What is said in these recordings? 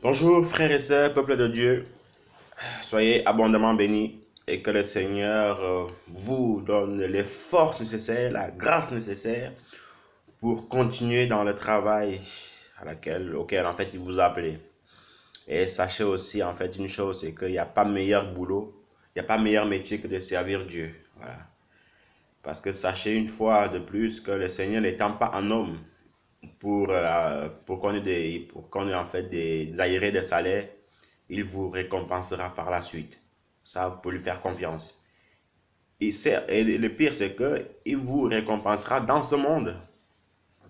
Bonjour frères et sœurs, peuple de Dieu, soyez abondamment bénis et que le Seigneur vous donne les forces nécessaires, la grâce nécessaire pour continuer dans le travail auquel en fait il vous a appelé. Et sachez aussi en fait une chose, c'est qu'il n'y a pas meilleur boulot, il n'y a pas meilleur métier que de servir Dieu. Voilà. Parce que sachez une fois de plus que le Seigneur n'étant pas un homme pour qu'on ait en fait des aérés de salaire, il vous récompensera par la suite. Ça, vous pouvez lui faire confiance. Et le pire, c'est qu'il vous récompensera dans ce monde,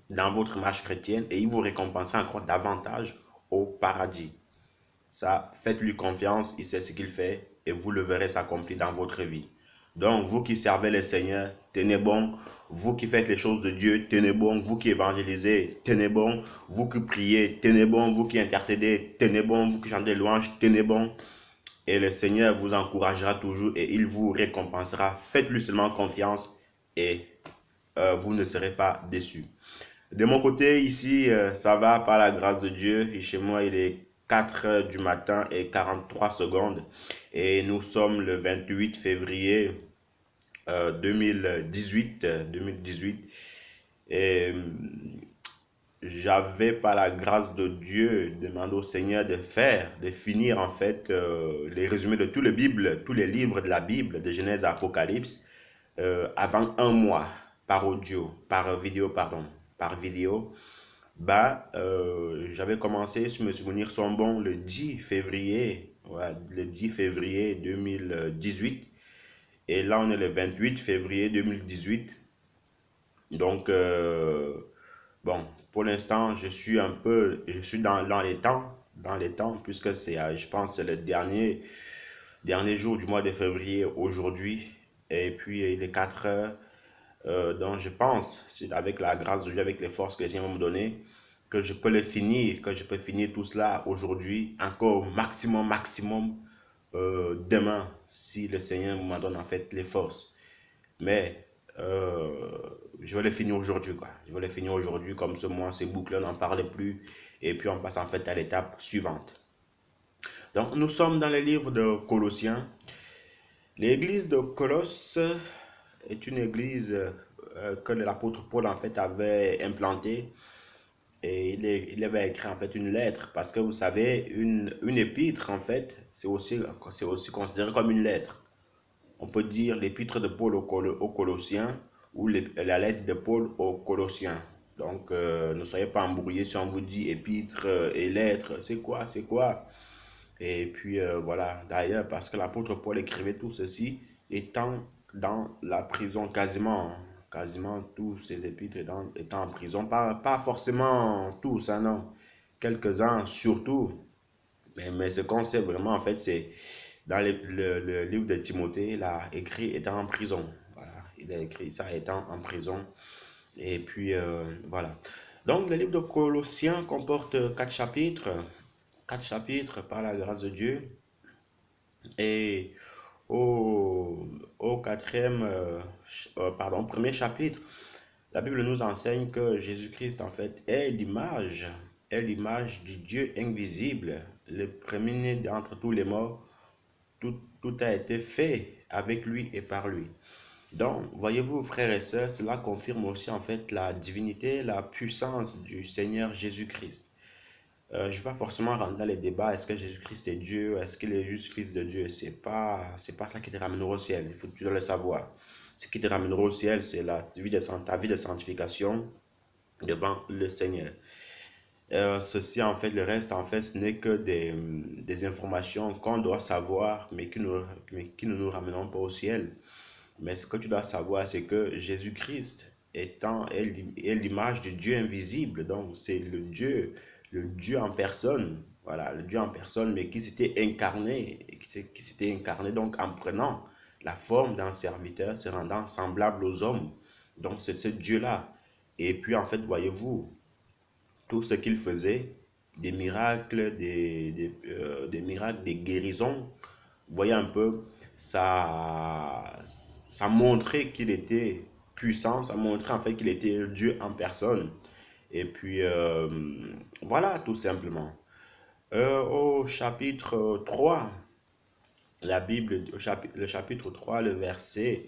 dans votre marche chrétienne, et il vous récompensera encore davantage au paradis. Ça, faites-lui confiance, il sait ce qu'il fait, et vous le verrez s'accomplir dans votre vie. Donc, vous qui servez le Seigneur, tenez bon. Vous qui faites les choses de Dieu, tenez bon. Vous qui évangélisez, tenez bon. Vous qui priez, tenez bon. Vous qui intercédez, tenez bon. Vous qui chantez louange, tenez bon. Et le Seigneur vous encouragera toujours et il vous récompensera. Faites-lui seulement confiance et vous ne serez pas déçus. De mon côté, ici, ça va par la grâce de Dieu. Et chez moi, il est 4 heures du matin et 43 secondes. Et nous sommes le 28 février 2018. Et j'avais par la grâce de Dieu demandé au Seigneur de finir en fait les résumés de tous les livres de la Bible, de Genèse à Apocalypse, avant un mois, par vidéo. J'avais commencé, si mes souvenirs sont bons, le 10 février, ouais, le 10 février 2018. Et là, on est le 28 février 2018. Donc, bon, pour l'instant, je suis dans les temps, puisque c'est, je pense, c'est le dernier jour du mois de février aujourd'hui. Et puis, il est 4 heures. Donc, je pense, c'est avec la grâce de Dieu, avec les forces que le Seigneur va me donner, que je peux finir tout cela aujourd'hui, encore maximum, demain, si le Seigneur me donne en fait les forces. Mais je vais le finir aujourd'hui, quoi. Je vais le finir aujourd'hui, comme ce mois, c'est bouclé, on n'en parle plus. Et puis on passe en fait à l'étape suivante. Donc nous sommes dans le livre de Colossiens. L'église de Colosse est une église que l'apôtre Paul en fait avait implantée. Et il avait écrit en fait une lettre. Parce que vous savez, une épître en fait, c'est aussi considéré comme une lettre. On peut dire l'épître de Paul aux Colossiens ou la lettre de Paul aux Colossiens. Donc, ne soyez pas embrouillés si on vous dit épître et lettre. C'est quoi? C'est quoi? Et puis, voilà. D'ailleurs, parce que l'apôtre Paul écrivait tout ceci étant dans la prison quasiment tous ces épîtres étant en prison. Pas forcément tous, hein, non. Quelques-uns surtout. Mais ce qu'on sait vraiment, en fait, c'est dans le livre de Timothée, il a écrit étant en prison. Voilà, il a écrit ça étant en prison. Et puis, voilà. Donc, le livre de Colossiens comporte quatre chapitres par la grâce de Dieu. Et au premier chapitre, la Bible nous enseigne que Jésus-Christ, en fait, est l'image du Dieu invisible, le premier d'entre tous les morts. Tout a été fait avec lui et par lui. Donc, voyez-vous, frères et sœurs, cela confirme aussi en fait la divinité, la puissance du Seigneur Jésus-Christ. Je ne vais pas forcément rentrer dans les débats, est-ce que Jésus-Christ est Dieu, est-ce qu'il est juste fils de Dieu? C'est pas ça qui te ramènera au ciel, il faut que tu dois le savoir. Ce qui te ramènera au ciel, c'est ta vie de sanctification devant le Seigneur. En fait, le reste, en fait, ce n'est que des informations qu'on doit savoir, mais qui ne nous ramèneront pas au ciel. Mais ce que tu dois savoir, c'est que Jésus-Christ est l'image du Dieu invisible. Donc, c'est le Dieu en personne. Voilà, le Dieu en personne, mais qui s'était incarné donc en prenant la forme d'un serviteur, se rendant semblable aux hommes. Donc, c'est ce Dieu-là. Et puis, en fait, voyez-vous, tout ce qu'il faisait, des miracles, des miracles, des guérisons, vous voyez un peu, ça montrait qu'il était puissant, ça montrait en fait qu'il était Dieu en personne. Et puis, voilà, tout simplement. Au chapitre 3, la Bible, le chapitre 3, le verset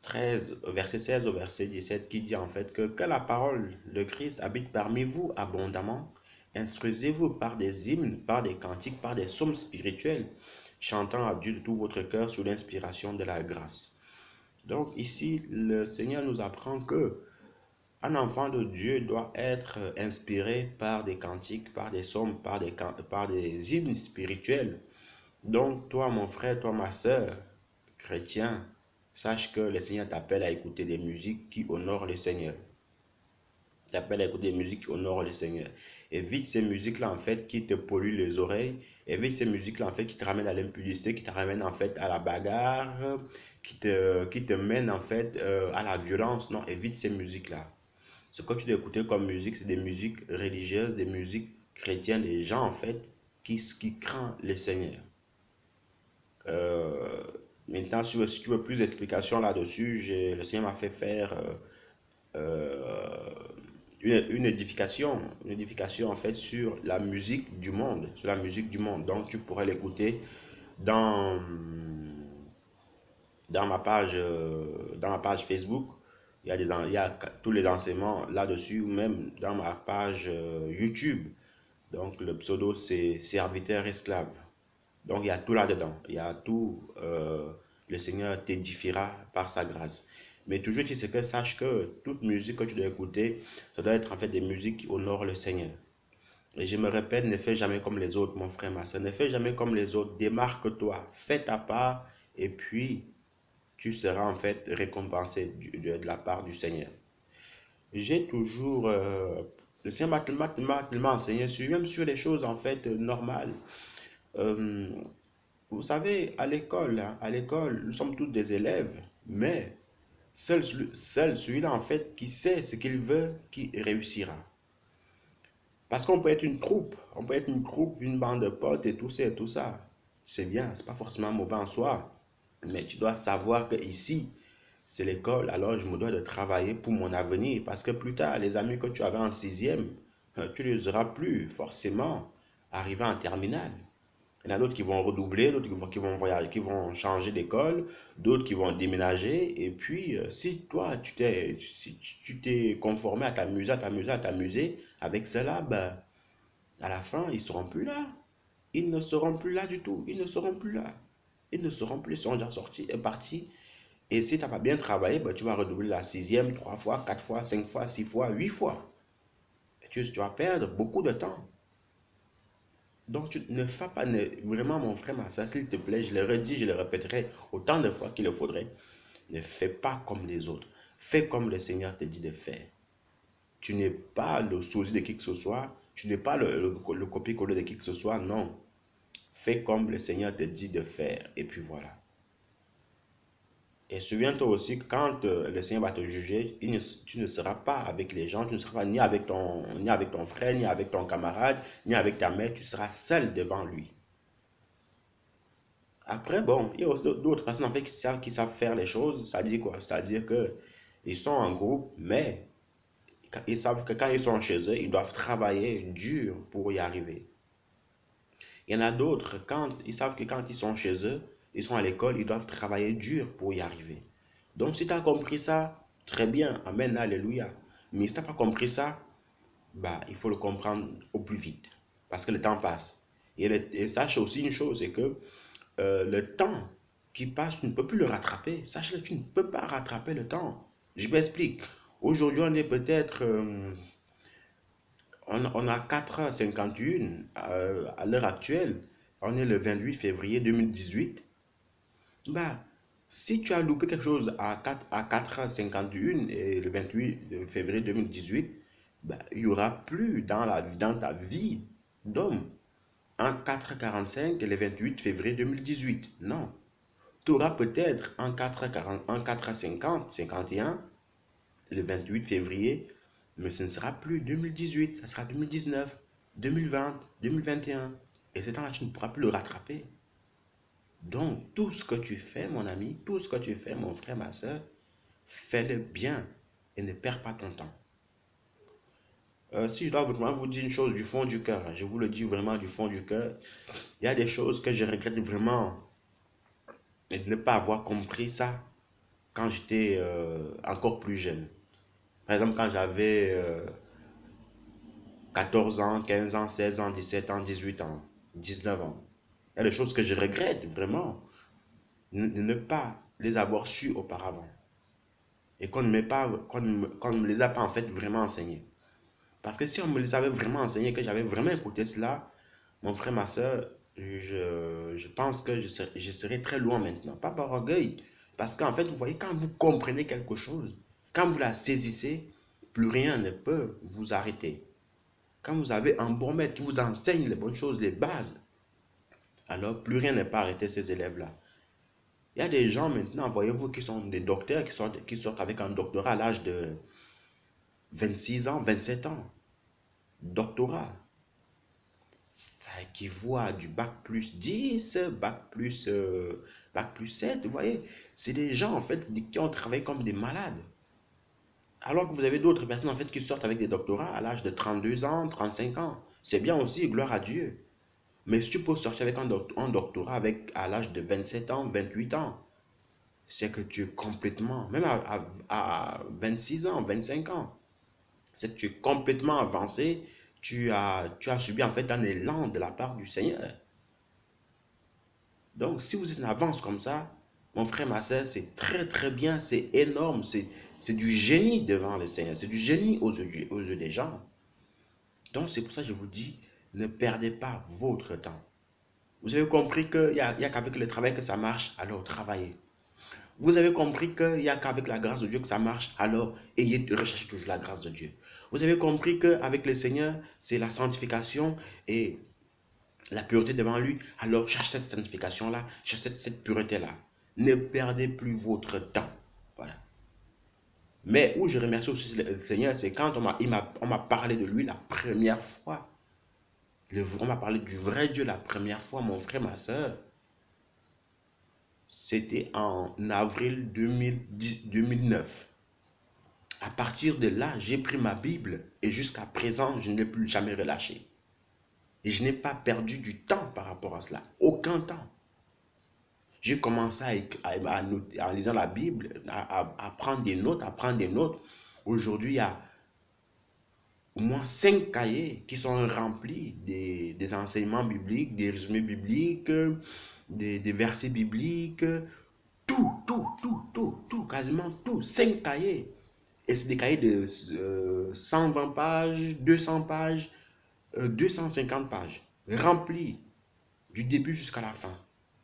13, verset 16 au verset 17, qui dit en fait que la parole de Christ habite parmi vous abondamment. Instruisez-vous par des hymnes, par des cantiques, par des psaumes spirituels, chantant à Dieu de tout votre cœur sous l'inspiration de la grâce. Donc ici, le Seigneur nous apprend que un enfant de Dieu doit être inspiré par des cantiques, par des psaumes, par des hymnes spirituels. Donc toi, mon frère, toi, ma sœur, chrétien, sache que le Seigneur t'appelle à écouter des musiques qui honorent le Seigneur. T'appelle à écouter des musiques qui honorent le Seigneur. Évite ces musiques-là, en fait, qui te polluent les oreilles. Évite ces musiques-là, en fait, qui te ramènent à l'impudicité, qui te ramènent, en fait, à la bagarre, qui te mènent, en fait, à la violence. Non, évite ces musiques-là. Ce que tu dois écouter comme musique, c'est des musiques religieuses, des musiques chrétiennes, des gens, en fait, qui craignent le Seigneur. Euh, Maintenant, si tu veux plus d'explications là-dessus, le Seigneur m'a fait faire euh, une édification en fait sur la musique du monde, sur la musique du monde. Donc, tu pourrais l'écouter dans, dans ma page Facebook. Il y a tous les enseignements là-dessus, ou même dans ma page YouTube. Donc, le pseudo, c'est serviteur esclave. Donc, il y a tout là-dedans. Il y a tout. Le Seigneur t'édifiera par sa grâce. Mais toujours, tu sais que sache que toute musique que tu dois écouter, ça doit être en fait des musiques qui honorent le Seigneur. Et je me répète, ne fais jamais comme les autres, mon frère, ma soeur. Ne fais jamais comme les autres. Démarque-toi. Fais ta part. Et puis, tu seras en fait récompensé de la part du Seigneur. J'ai toujours. Le Seigneur m'a enseigné, même sur les choses en fait normales. Euh, Vous savez, à l'école, nous sommes tous des élèves, mais seul celui-là, en fait, qui sait ce qu'il veut, qui réussira. Parce qu'on peut être une troupe, on peut être une troupe, une bande de potes et tout ça et tout ça. C'est bien, c'est pas forcément mauvais en soi, mais tu dois savoir que ici, c'est l'école, alors je me dois de travailler pour mon avenir, parce que plus tard, les amis que tu avais en sixième, tu ne les auras plus forcément arrivés en terminale. Il y en a d'autres qui vont redoubler, d'autres qui vont voyager, qui vont changer d'école, d'autres qui vont déménager. Et puis, si toi, si tu t'es conformé à t'amuser, à t'amuser, à t'amuser, avec cela, ben, à la fin, ils ne seront plus là. Ils ne seront plus là du tout. Ils ne seront plus là. Ils ne seront plus, ils sont déjà sortis et partis. Et si tu n'as pas bien travaillé, ben, tu vas redoubler la sixième, 3 fois, 4 fois, 5 fois, 6 fois, 8 fois. Et tu vas perdre beaucoup de temps. Donc, tu ne fais pas, vraiment, mon frère, ma soeur, s'il te plaît, je le redis, je le répéterai autant de fois qu'il le faudrait. Ne fais pas comme les autres. Fais comme le Seigneur te dit de faire. Tu n'es pas le sosie de qui que ce soit. Tu n'es pas le copier-coller de qui que ce soit. Non. Fais comme le Seigneur te dit de faire. Et puis voilà. Et souviens-toi aussi que quand le Seigneur va te juger, tu ne seras pas avec les gens, tu ne seras pas ni avec ton frère, ni avec ton camarade, ni avec ta mère. Tu seras seul devant lui. Après, bon, il y a aussi d'autres personnes en fait qui savent faire les choses. Ça dit quoi? C'est-à-dire que ils sont en groupe, mais ils savent que quand ils sont chez eux, ils doivent travailler dur pour y arriver. Il y en a d'autres, quand ils savent que quand ils sont chez eux, ils sont à l'école, ils doivent travailler dur pour y arriver. Donc, si tu as compris ça, très bien, amen, alléluia. Mais si tu n'as pas compris ça, bah, il faut le comprendre au plus vite, parce que le temps passe. Et sache aussi une chose, c'est que le temps qui passe, tu ne peux plus le rattraper. Sache-le, tu ne peux pas rattraper le temps. Je m'explique. Aujourd'hui, on est peut-être, on a 4h51 à l'heure actuelle. On est le 28 février 2018. Bah, si tu as loupé quelque chose à 4h51 et le 28 février 2018, bah, il n'y aura plus dans ta vie d'homme en 4h45 et le 28 février 2018. Non. Tu auras peut-être en 4h40, en 4h50, 51, le 28 février, mais ce ne sera plus 2018, ça sera 2019, 2020, 2021. Et ce temps-là, tu ne pourras plus le rattraper. Donc, tout ce que tu fais, mon ami, tout ce que tu fais, mon frère, ma soeur, fais-le bien et ne perds pas ton temps. Si je dois vraiment vous dire une chose du fond du cœur, je vous le dis vraiment du fond du cœur, il y a des choses que je regrette vraiment de ne pas avoir compris ça quand j'étais encore plus jeune. Par exemple, quand j'avais 14 ans, 15 ans, 16 ans, 17 ans, 18 ans, 19 ans. Il y a des choses que je regrette vraiment de ne pas les avoir su auparavant et qu'on ne me les a pas en fait vraiment enseignées. Parce que si on me les avait vraiment enseignées, que j'avais vraiment écouté cela, mon frère, ma soeur, je pense que je serais très loin maintenant. Pas par orgueil. Parce qu'en fait, vous voyez, quand vous comprenez quelque chose, quand vous la saisissez, plus rien ne peut vous arrêter. Quand vous avez un bon maître qui vous enseigne les bonnes choses, les bases, alors plus rien ne peut arrêter ces élèves-là. Il y a des gens maintenant, voyez-vous, qui sont des docteurs, qui sortent avec un doctorat à l'âge de 26 ans, 27 ans. Doctorat. Ça équivaut à du bac plus 10, bac plus 7, vous voyez. C'est des gens, en fait, qui ont travaillé comme des malades. Alors que vous avez d'autres personnes, en fait, qui sortent avec des doctorats à l'âge de 32 ans, 35 ans. C'est bien aussi, gloire à Dieu. Mais si tu peux sortir avec un doctorat à l'âge de 27 ans, 28 ans, c'est que tu es complètement, même à 26 ans, 25 ans, c'est que tu es complètement avancé, tu as subi en fait un élan de la part du Seigneur. Donc, si vous êtes en avance comme ça, mon frère, ma soeur, c'est très très bien, c'est énorme, c'est du génie devant le Seigneur, c'est du génie aux yeux des gens. Donc, c'est pour ça que je vous dis, ne perdez pas votre temps. Vous avez compris qu'il n'y a qu'avec le travail que ça marche, alors travaillez. Vous avez compris qu'il n'y a qu'avec la grâce de Dieu que ça marche, alors recherchez toujours la grâce de Dieu. Vous avez compris qu'avec le Seigneur, c'est la sanctification et la pureté devant lui, alors cherchez cette sanctification-là, cherchez cette pureté-là. Ne perdez plus votre temps. Voilà. Mais où je remercie aussi le Seigneur, c'est quand on m'a parlé de lui la première fois. On m'a parlé du vrai Dieu la première fois, mon frère, ma soeur. C'était en avril 2009. À partir de là, j'ai pris ma Bible et jusqu'à présent, je ne l'ai plus jamais relâché. Et je n'ai pas perdu du temps par rapport à cela. Aucun temps. J'ai commencé en lisant la Bible, à prendre des notes, à prendre des notes. Aujourd'hui, il y a au moins 5 cahiers qui sont remplis des enseignements bibliques, des résumés bibliques, des versets bibliques, tout, quasiment tout. 5 cahiers. Et c'est des cahiers de 120 pages, 200 pages, 250 pages, remplis du début jusqu'à la fin.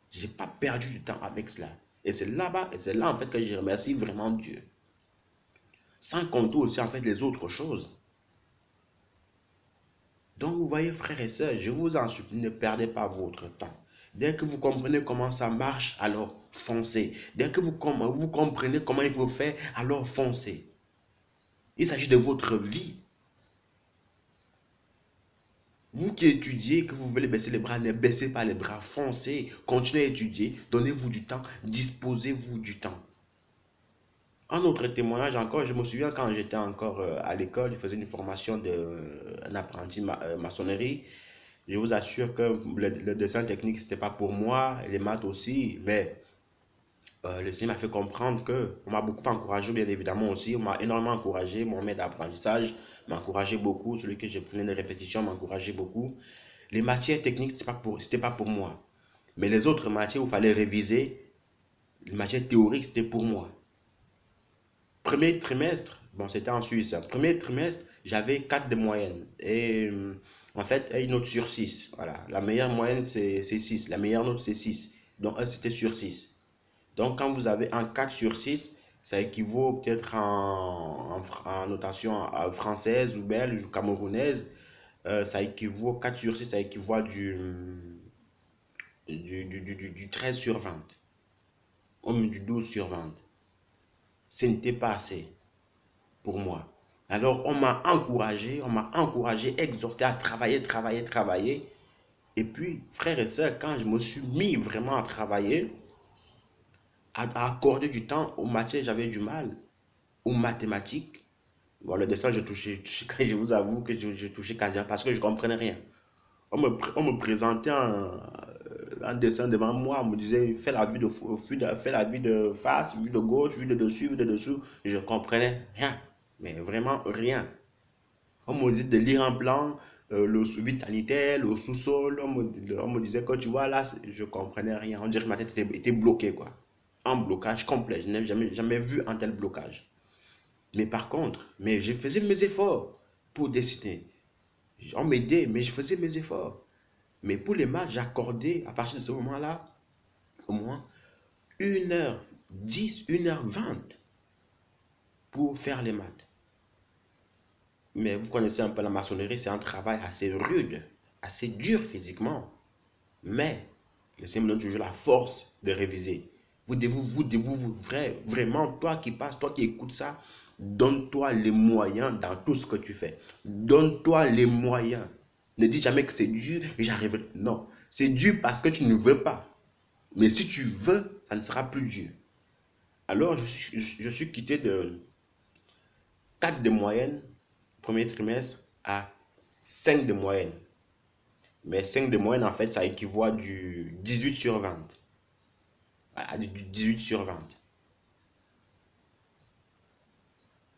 J'ai pas perdu du temps avec cela. Et c'est là-bas, et c'est là en fait que je remercie vraiment Dieu. Sans compter aussi en fait les autres choses. Donc vous voyez frères et sœurs, je vous en supplie, ne perdez pas votre temps. Dès que vous comprenez comment ça marche, alors foncez. Dès que vous comprenez comment il faut faire, alors foncez. Il s'agit de votre vie. Vous qui étudiez, que vous voulez baisser les bras, ne baissez pas les bras, foncez, continuez à étudier, donnez-vous du temps, disposez-vous du temps. Un autre témoignage encore, je me souviens quand j'étais encore à l'école, je faisais une formation d'un apprenti maçonnerie. Je vous assure que le dessin technique, ce n'était pas pour moi, les maths aussi, mais le Seigneur m'a fait comprendre que on m'a beaucoup encouragé, bien évidemment aussi, on m'a énormément encouragé, mon maître d'apprentissage m'a encouragé beaucoup, celui que j'ai pris des répétitions m'a encouragé beaucoup. Les matières techniques, c'était pas pour moi. Mais les autres matières où il fallait réviser, les matières théoriques, c'était pour moi. Premier trimestre, bon, c'était en Suisse. Premier trimestre, j'avais 4 de moyenne. Et en fait, une note sur 6. Voilà. La meilleure moyenne, c'est 6. La meilleure note, c'est 6. Donc, c'était sur 6. Donc, quand vous avez un 4 sur 6, ça équivaut peut-être en notation française ou belge ou camerounaise. Ça équivaut, 4 sur 6, ça équivaut à du 13 sur 20. Ou du 12 sur 20. Ce n'était pas assez pour moi. Alors on m'a encouragé, exhorté à travailler, travailler, travailler. Et puis, frères et sœurs, quand je me suis mis vraiment à travailler, à accorder du temps aux matières, j'avais du mal, aux mathématiques, Bon, le dessin, je vous avoue que je touchais quasiment parce que je ne comprenais rien. On me présentait un dessin devant moi, on me disait, fais la vue fais la vue de face, vue de gauche, vue de dessus, vue de dessous. Je ne comprenais rien, mais vraiment rien. On me dit de lire un plan, le vide sanitaire, le sous-sol. On me disait que tu vois là, je ne comprenais rien. On dirait que ma tête était bloquée, quoi. Un blocage complet. Je n'ai jamais vu un tel blocage. Mais par contre, je faisais mes efforts pour dessiner. On m'aidait, mais je faisais mes efforts. Mais pour les maths, j'accordais à partir de ce moment-là au moins 1h10, 1h20 pour faire les maths. Mais vous connaissez un peu la maçonnerie, c'est un travail assez rude, assez dur physiquement. Mais laissez me donne toujours la force de réviser. Vraiment, toi qui passes, toi qui écoutes ça, donne-toi les moyens dans tout ce que tu fais. Donne-toi les moyens. Ne dis jamais que c'est dur et j'arrive. Non, c'est dur parce que tu ne veux pas. Mais si tu veux, ça ne sera plus dur. Alors, je suis quitté de 4 de moyenne, premier trimestre, à 5 de moyenne. Mais 5 de moyenne, en fait, ça équivaut à du 18 sur 20. À du 18 sur 20.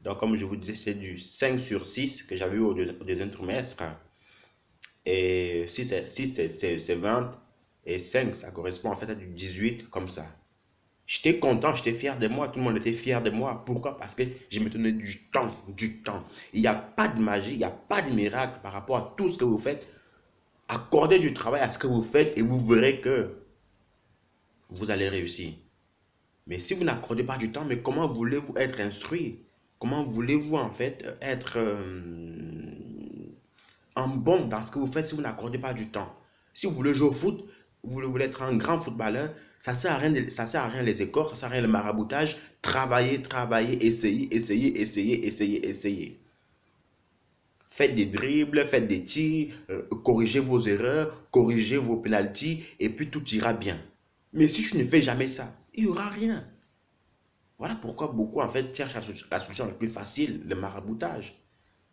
Donc, comme je vous disais, c'est du 5 sur 6 que j'avais eu au deuxième trimestre. Et 6, c'est 20. Et 5, ça correspond en fait à du 18, comme ça. J'étais content, j'étais fier de moi, tout le monde était fier de moi. Pourquoi? Parce que je me donnais du temps, du temps. Il n'y a pas de magie, il n'y a pas de miracle par rapport à tout ce que vous faites. Accordez du travail à ce que vous faites et vous verrez que vous allez réussir. Mais si vous n'accordez pas du temps, mais comment voulez-vous être instruit? Comment voulez-vous en fait être en bon dans ce que vous faites si vous n'accordez pas du temps? Si vous voulez jouer au foot, vous voulez être un grand footballeur, ça sert à rien, ça sert à rien les écorts, ça sert à rien le maraboutage. Travaillez, travaillez, essayez, essayez, essayez, essayez, essayez. Faites des dribbles, faites des tirs, corrigez vos erreurs, corrigez vos pénaltys et puis tout ira bien. Mais si je ne fais jamais ça, il n'y aura rien. Voilà pourquoi beaucoup en fait cherchent la solution la plus facile, le maraboutage.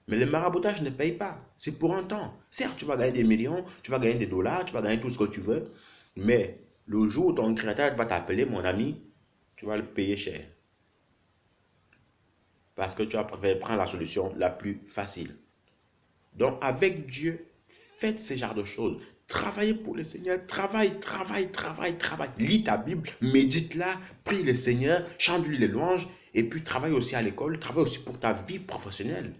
Mais le maraboutage ne paye pas. C'est pour un temps. Certes, tu vas gagner des millions, tu vas gagner des dollars, tu vas gagner tout ce que tu veux. Mais le jour où ton créateur va t'appeler, mon ami, tu vas le payer cher. Parce que tu vas préférer prendre la solution la plus facile. Donc, avec Dieu, faites ce genre de choses. Travaillez pour le Seigneur. Travaille, travaille, travaille, travaille. Lis ta Bible, médite-la, prie le Seigneur, chante-lui les louanges. Et puis, travaille aussi à l'école, travaille aussi pour ta vie professionnelle.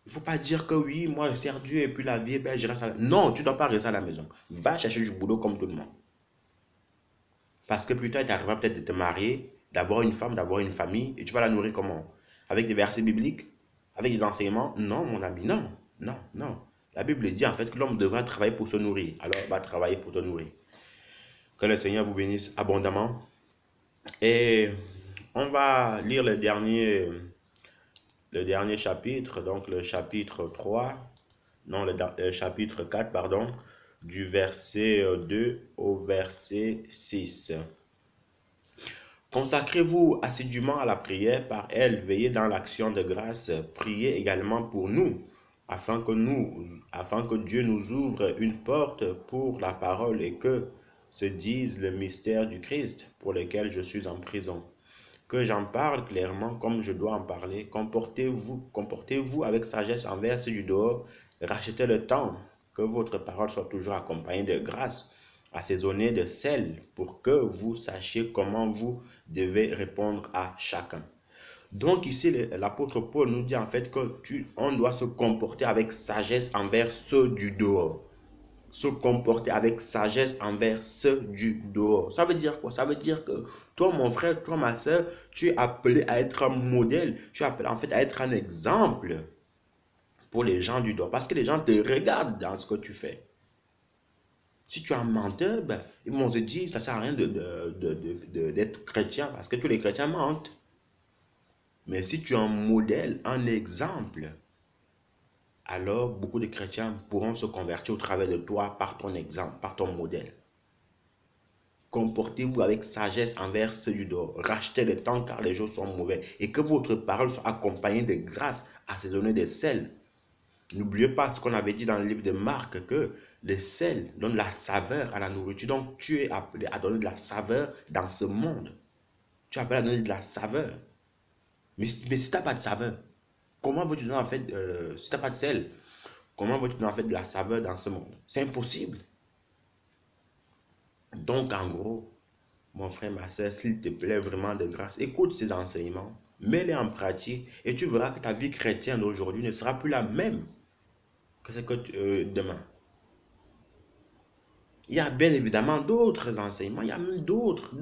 Il ne faut pas dire que oui, moi je sers Dieu et puis la vie, ben, je reste à la... Non, tu ne dois pas rester à la maison. Va chercher du boulot comme tout le monde. Parce que plus tard, tu arriveras peut-être de te marier, d'avoir une femme, d'avoir une famille, et tu vas la nourrir comment? Avec des versets bibliques? Avec des enseignements? Non, mon ami, non, non, non. La Bible dit en fait que l'homme devra travailler pour se nourrir. Alors, va travailler pour te nourrir. Que le Seigneur vous bénisse abondamment. Et on va lire le dernier chapitre, donc le chapitre 3, non, le chapitre 4, pardon, du verset 2 au verset 6. Consacrez-vous assidûment à la prière, par elle, veillez dans l'action de grâce, priez également pour nous, afin que Dieu nous ouvre une porte pour la parole et que se dise le mystère du Christ, pour lequel je suis en prison. Que j'en parle clairement comme je dois en parler. Comportez-vous avec sagesse envers ceux du dehors. Rachetez le temps. Que votre parole soit toujours accompagnée de grâce, assaisonnée de sel, pour que vous sachiez comment vous devez répondre à chacun. Donc ici, l'apôtre Paul nous dit en fait qu'on doit se comporter avec sagesse envers ceux du dehors. Se comporter avec sagesse envers ceux du dehors. Ça veut dire quoi? Ça veut dire que toi, mon frère, toi, ma soeur, tu es appelé à être un modèle. Tu es appelé en fait à être un exemple pour les gens du dehors. Parce que les gens te regardent dans ce que tu fais. Si tu es un menteur, ben, ils vont se dire, ça ne sert à rien d'être chrétien parce que tous les chrétiens mentent. Mais si tu es un modèle, un exemple, alors beaucoup de chrétiens pourront se convertir au travers de toi par ton exemple, par ton modèle. Comportez-vous avec sagesse envers ceux du dehors. Rachetez le temps car les jours sont mauvais. Et que votre parole soit accompagnée de grâce, assaisonner des sels. N'oubliez pas ce qu'on avait dit dans le livre de Marc, que le sel donne la saveur à la nourriture. Donc, tu es appelé à donner de la saveur dans ce monde. Tu es appelé à donner de la saveur. Mais si tu n'as pas de saveur, comment veux-tu donner en fait, si tu n'as pas de sel, comment veux-tu donner en fait de la saveur dans ce monde? C'est impossible. Donc, en gros, mon frère, ma soeur, s'il te plaît vraiment de grâce, écoute ces enseignements, mets-les en pratique et tu verras que ta vie chrétienne d'aujourd'hui ne sera plus la même que ce que demain. Il y a bien évidemment d'autres enseignements, il y a même d'autres.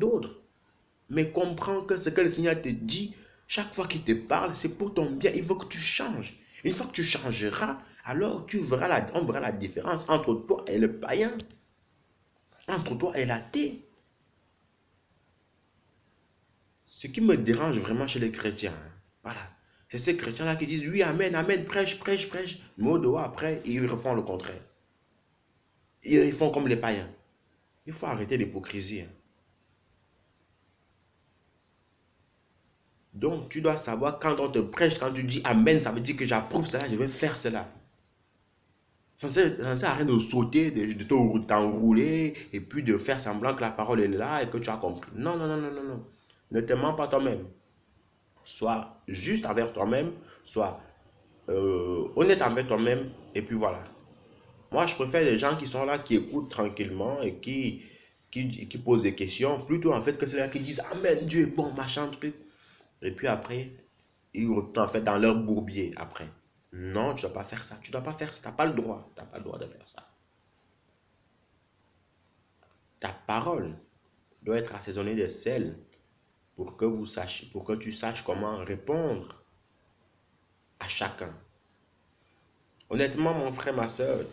Mais comprends que ce que le Seigneur te dit, chaque fois qu'il te parle, c'est pour ton bien. Il veut que tu changes. Une fois que tu changeras, alors on verra la différence entre toi et le païen, entre toi et l'athée. Ce qui me dérange vraiment chez les chrétiens, hein, voilà, c'est ces chrétiens-là qui disent oui, amen, amen, prêche, prêche, prêche. Mais au dehors, après, ils refont le contraire. Ils font comme les païens. Il faut arrêter l'hypocrisie, hein. Donc, tu dois savoir quand on te prêche, quand tu dis amen, ça veut dire que j'approuve cela, je vais faire cela. Ça ne sert à rien de sauter, de t'enrouler et puis de faire semblant que la parole est là et que tu as compris. Non, non, non, non, non, non. Ne te mens pas toi-même. Sois juste avec toi-même, sois honnête avec toi-même et puis voilà. Moi, je préfère les gens qui sont là, qui écoutent tranquillement et qui posent des questions, plutôt en fait que ceux-là qui disent amen, Dieu est bon, machin, truc. Et puis après, ils retournent en fait dans leur bourbier après. Non, tu ne dois pas faire ça. Tu ne dois pas faire ça. Tu n'as pas le droit. Tu n'as pas le droit de faire ça. Ta parole doit être assaisonnée de sel pour que tu saches comment répondre à chacun. Honnêtement, mon frère, ma soeur,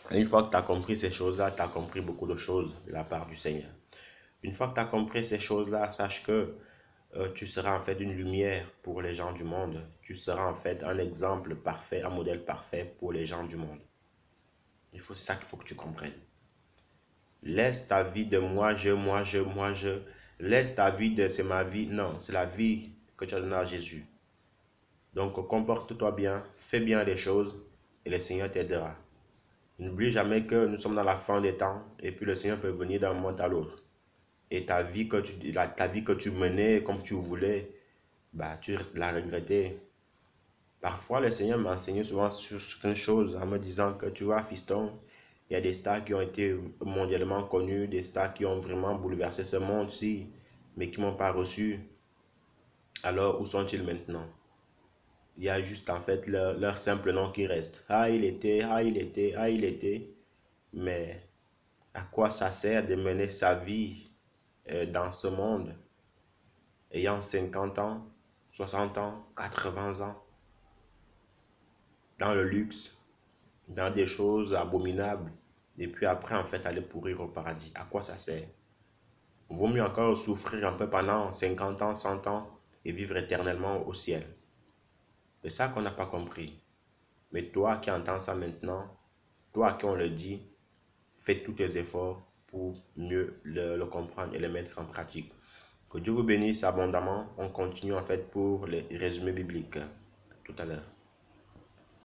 une fois que tu as compris ces choses-là, tu as compris beaucoup de choses de la part du Seigneur. Une fois que tu as compris ces choses-là, sache que tu seras en fait une lumière pour les gens du monde. Tu seras en fait un exemple parfait, un modèle parfait pour les gens du monde. C'est ça qu'il faut que tu comprennes. Laisse ta vie de moi, je. Laisse ta vie de c'est ma vie. Non, c'est la vie que tu as donnée à Jésus. Donc, comporte-toi bien, fais bien les choses et le Seigneur t'aidera. N'oublie jamais que nous sommes dans la fin des temps et puis le Seigneur peut venir d'un moment à l'autre. Et ta vie que tu menais comme tu voulais, bah, tu risques de la regretter. Parfois, le Seigneur m'a enseigné souvent sur certaines choses en me disant que tu vois, fiston, il y a des stars qui ont été mondialement connus, des stars qui ont vraiment bouleversé ce monde-ci, mais qui ne m'ont pas reçu. Alors, où sont-ils maintenant? Il y a juste en fait leur simple nom qui reste. Ah, il était, ah, il était, ah, il était. Mais à quoi ça sert de mener sa vie dans ce monde, ayant 50 ans, 60 ans, 80 ans, dans le luxe, dans des choses abominables, et puis après, en fait, aller pourrir au paradis? À quoi ça sert? Vaut mieux encore souffrir un peu pendant 50 ans, 100 ans, et vivre éternellement au ciel. C'est ça qu'on n'a pas compris. Mais toi qui entends ça maintenant, toi à qui on le dit, fais tous tes efforts pour mieux le comprendre et le mettre en pratique. Que Dieu vous bénisse abondamment. On continue en fait pour les résumés bibliques. À tout à l'heure.